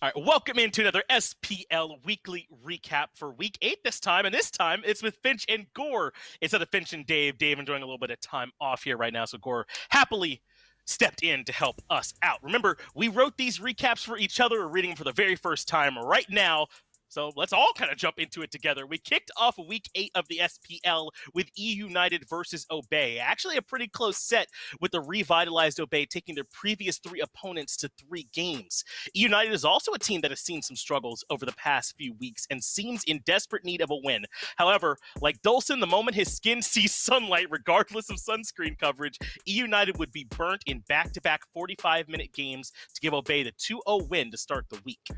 All right, welcome into another SPL weekly recap for week 8 this time, and this time it's with Finch and Gore instead of Finch and Dave. Dave enjoying a little bit of time off here right now, so Gore happily stepped in to help us out. Remember, we wrote these recaps for each other. We're reading them for the very first time right now. So let's all kind of jump into it together. We kicked off week 8 of the SPL with E United versus Obey. Actually a pretty close set with the revitalized Obey taking their previous 3 opponents to 3 games. E United is also a team that has seen some struggles over the past few weeks and seems in desperate need of a win. However, like Dolson, the moment his skin sees sunlight, regardless of sunscreen coverage, E United would be burnt in back-to-back 45-minute games to give Obey the 2-0 win to start the week.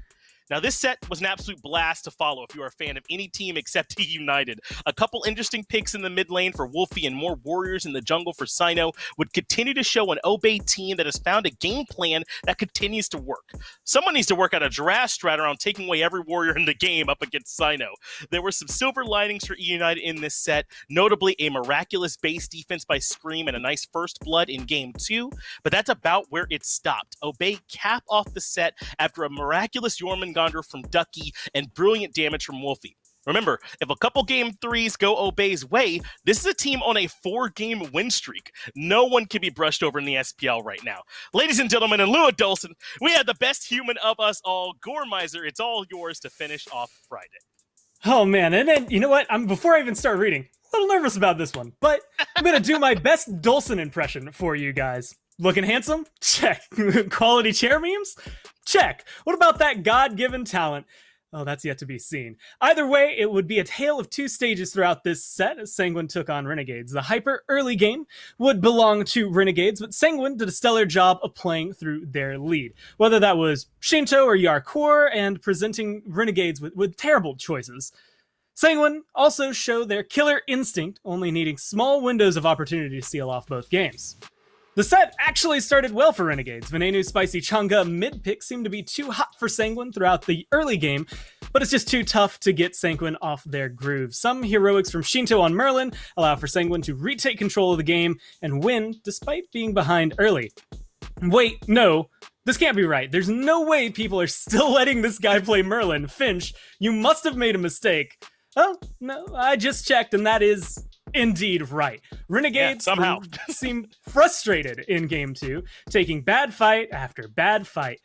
Now, this set was an absolute blast to follow if you are a fan of any team except E United. A couple interesting picks in the mid lane for Wolfie and more warriors in the jungle for Sino would continue to show an Obey team that has found a game plan that continues to work. Someone needs to work out a Jurass strat around taking away every warrior in the game up against Sino. There were some silver linings for E United in this set, notably a miraculous base defense by Scream and a nice first blood in game 2, but that's about where it stopped. Obey cap off the set after a miraculous Jormungandr from Ducky and brilliant damage from Wolfie. Remember, if a couple game 3s go Obey's way, this is a team on a 4-game win streak. No one can be brushed over in the SPL right now. Ladies and gentlemen, in lieu of Dolson, we had the best human of us all, Goremiser. It's all yours to finish off Friday. Oh man, and then, you know what? Before I even start reading, a little nervous about this one, but I'm going to do my best Dolson impression for you guys. Looking handsome? Check. Quality chair memes? Check. What about that God-given talent? Oh, that's yet to be seen. Either way, it would be a tale of 2 stages throughout this set as Sanguine took on Renegades. The hyper early game would belong to Renegades, but Sanguine did a stellar job of playing through their lead. Whether that was Shinto or Yarkor, and presenting Renegades with terrible choices. Sanguine also showed their killer instinct, only needing small windows of opportunity to seal off both games. The set actually started well for Renegades. Venenu's spicy Chang'e mid-pick seemed to be too hot for Sanguine throughout the early game, but it's just too tough to get Sanguine off their groove. Some heroics from Shinto on Merlin allow for Sanguine to retake control of the game and win despite being behind early. Wait, no, this can't be right. There's no way people are still letting this guy play Merlin. Finch, you must have made a mistake. Oh, no, I just checked and that is indeed right. Renegades somehow seem frustrated in game 2, taking bad fight after bad fight.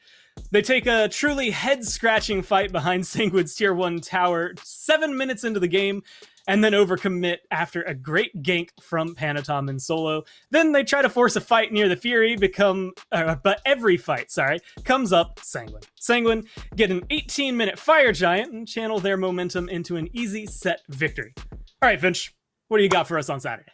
They take a truly head-scratching fight behind Sanguine's tier 1 tower 7 minutes into the game, and then overcommit after a great gank from Panatom in solo. Then they try to force a fight near the Fury, but every fight, comes up Sanguine. Sanguine get an 18-minute Fire Giant and channel their momentum into an easy set victory. All right, Finch, what do you got for us on Saturday?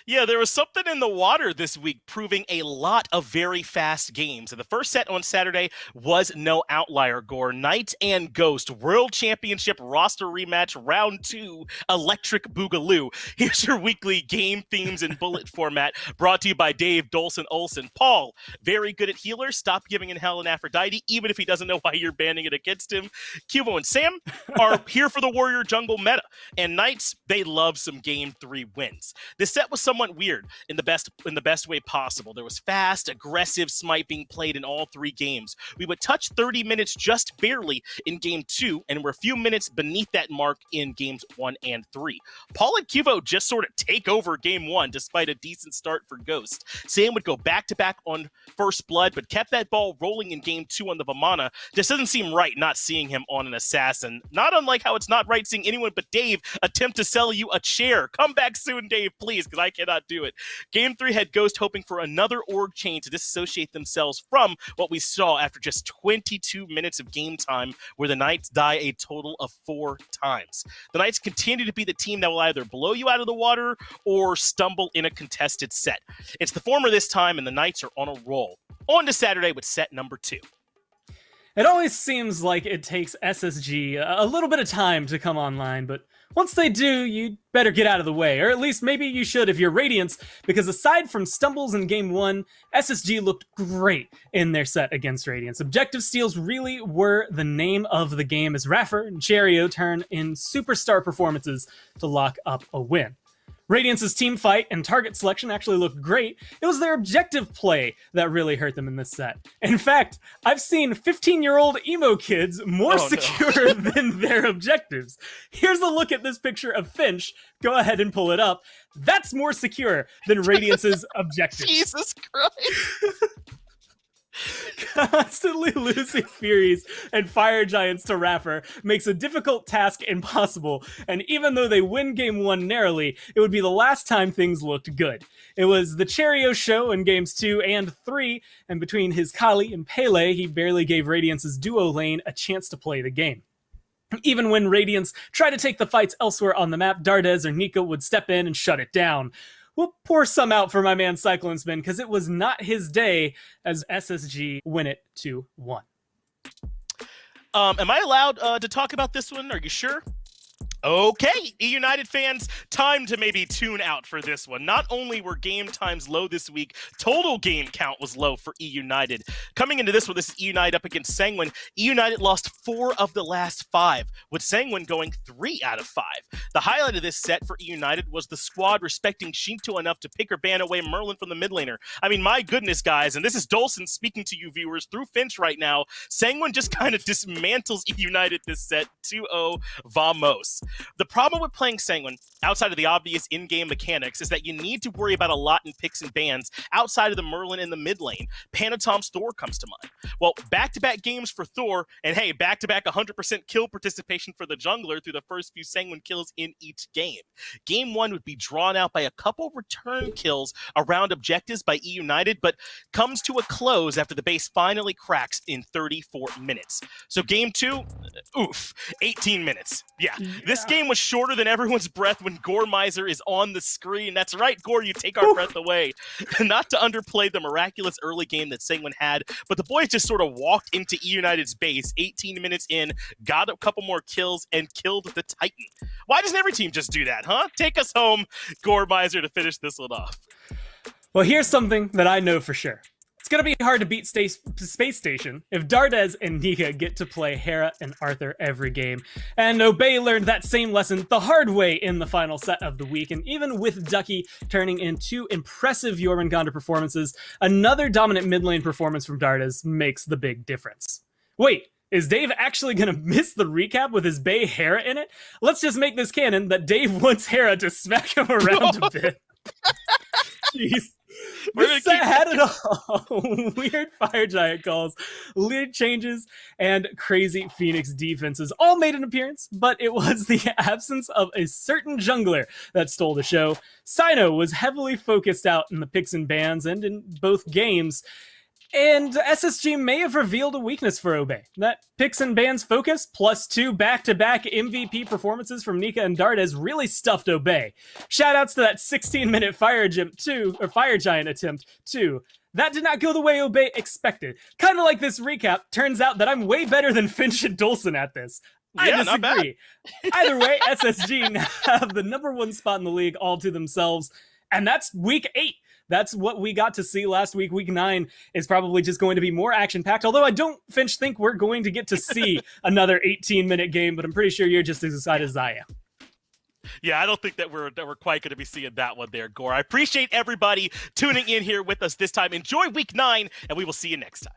Yeah, there was something in the water this week proving a lot of very fast games. And the first set on Saturday was no outlier, Gore. Knight and Ghost World Championship roster rematch, round 2, Electric Boogaloo. Here's your weekly game themes and bullet format brought to you by Dave Dolson Olsen. Paul, very good at healer. Stop giving in Hell and Aphrodite, even if he doesn't know why you're banning it against him. Cubo and Sam are here for the warrior jungle meta. And Knights, they love some game 3 wins. This set was somewhat weird in the best way possible. There was fast, aggressive Smite being played in all 3 games. We would touch 30 minutes just barely in game 2, and we're a few minutes beneath that mark in games 1 and 3. Paul and Cuvo just sort of take over game 1 despite a decent start for Ghost. Sam would go back-to-back on First Blood, but kept that ball rolling in game 2 on the Vamana. Just doesn't seem right not seeing him on an Assassin. Not unlike how it's not right seeing anyone but Dave attempt to sell you a chair. Come back soon, Dave, please, because I cannot do it. Game 3 had Ghost hoping for another org chain to disassociate themselves from what we saw after just 22 minutes of game time, where the Knights die a total of 4 times. The Knights continue to be the team that will either blow you out of the water or stumble in a contested set. It's the former this time, and the Knights are on a roll. On to Saturday with set number 2. It always seems like it takes SSG a little bit of time to come online, but once they do, you better get out of the way, or at least maybe you should if you're Radiance, because aside from stumbles in game 1, SSG looked great in their set against Radiance. Objective steals really were the name of the game as Raffer and Cherio turn in superstar performances to lock up a win. Radiance's team fight and target selection actually looked great. It was their objective play that really hurt them in this set. In fact, I've seen 15-year-old emo kids more secure than their objectives. Here's a look at this picture of Finch. Go ahead and pull it up. That's more secure than Radiance's objectives. Jesus Christ. Constantly losing Furies and Fire Giants to Rapper makes a difficult task impossible, and even though they win Game 1 narrowly, it would be the last time things looked good. It was the Cheerio show in Games 2 and 3, and between his Kali and Pele, he barely gave Radiance's duo lane a chance to play the game. Even when Radiance tried to take the fights elsewhere on the map, Dardes or Nika would step in and shut it down. We'll pour some out for my man Cyclone Spin, because it was not his day as SSG win it 2-1. Am I allowed to talk about this one? Are you sure? Okay, E-United fans, time to maybe tune out for this one. Not only were game times low this week, total game count was low for E-United. Coming into this one, this is E-United up against Sanguine. E-United lost 4 of the last 5, with Sanguine going 3 out of 5. The highlight of this set for E-United was the squad respecting Shinto enough to pick or ban away Merlin from the mid laner. I mean, my goodness, guys, and this is Dolson speaking to you viewers through Finch right now. Sanguine just kind of dismantles E-United this set, 2-0 vamos. The problem with playing Sanguine, outside of the obvious in-game mechanics, is that you need to worry about a lot in picks and bans outside of the Merlin in the mid lane. Panatom's Thor comes to mind. Well, back-to-back games for Thor, and hey, back-to-back 100% kill participation for the jungler through the first few Sanguine kills in each game. Game 1 would be drawn out by a couple return kills around objectives by E-United, but comes to a close after the base finally cracks in 34 minutes. So Game 2, 18 minutes. Yeah. This game was shorter than everyone's breath when Goremiser is on the screen. That's right, Gore, you take our breath away. Not to underplay the miraculous early game that Sanguine had, but the boys just sort of walked into E-United's base 18 minutes in, got a couple more kills, and killed the Titan. Why doesn't every team just do that, huh? Take us home, Goremiser, to finish this one off. Well, here's something that I know for sure. It's going to be hard to beat Space Station if Dardes and Nika get to play Hera and Arthur every game. And Obey learned that same lesson the hard way in the final set of the week. And even with Ducky turning in 2 impressive Jormungandr performances, another dominant mid lane performance from Dardes makes the big difference. Wait, is Dave actually going to miss the recap with his Bay Hera in it? Let's just make this canon that Dave wants Hera to smack him around a bit. Jeez. This set had it all. Weird Fire Giant calls, lead changes, and crazy Phoenix defenses all made an appearance, but it was the absence of a certain jungler that stole the show. Sino was heavily focused out in the picks and bans and in both games, and SSG may have revealed a weakness for Obey. That picks and bans focus, plus 2 back-to-back MVP performances from Nika and Dardes really stuffed Obey. Shoutouts to that 16-minute Fire Giant attempt, too. That did not go the way Obey expected. Kind of like this recap, turns out that I'm way better than Finch and Dolson at this. I disagree. Either way, SSG now have the #1 spot in the league all to themselves, and that's week 8. That's what we got to see last week. Week 9 is probably just going to be more action-packed, although I don't, Finch, think we're going to get to see another 18-minute game, but I'm pretty sure you're just as excited as I am. Yeah, I don't think that we're quite going to be seeing that one there, Gore. I appreciate everybody tuning in here with us this time. Enjoy week 9, and we will see you next time.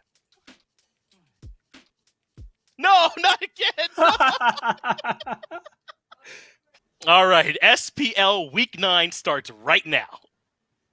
No, not again! All right, SPL week 9 starts right now.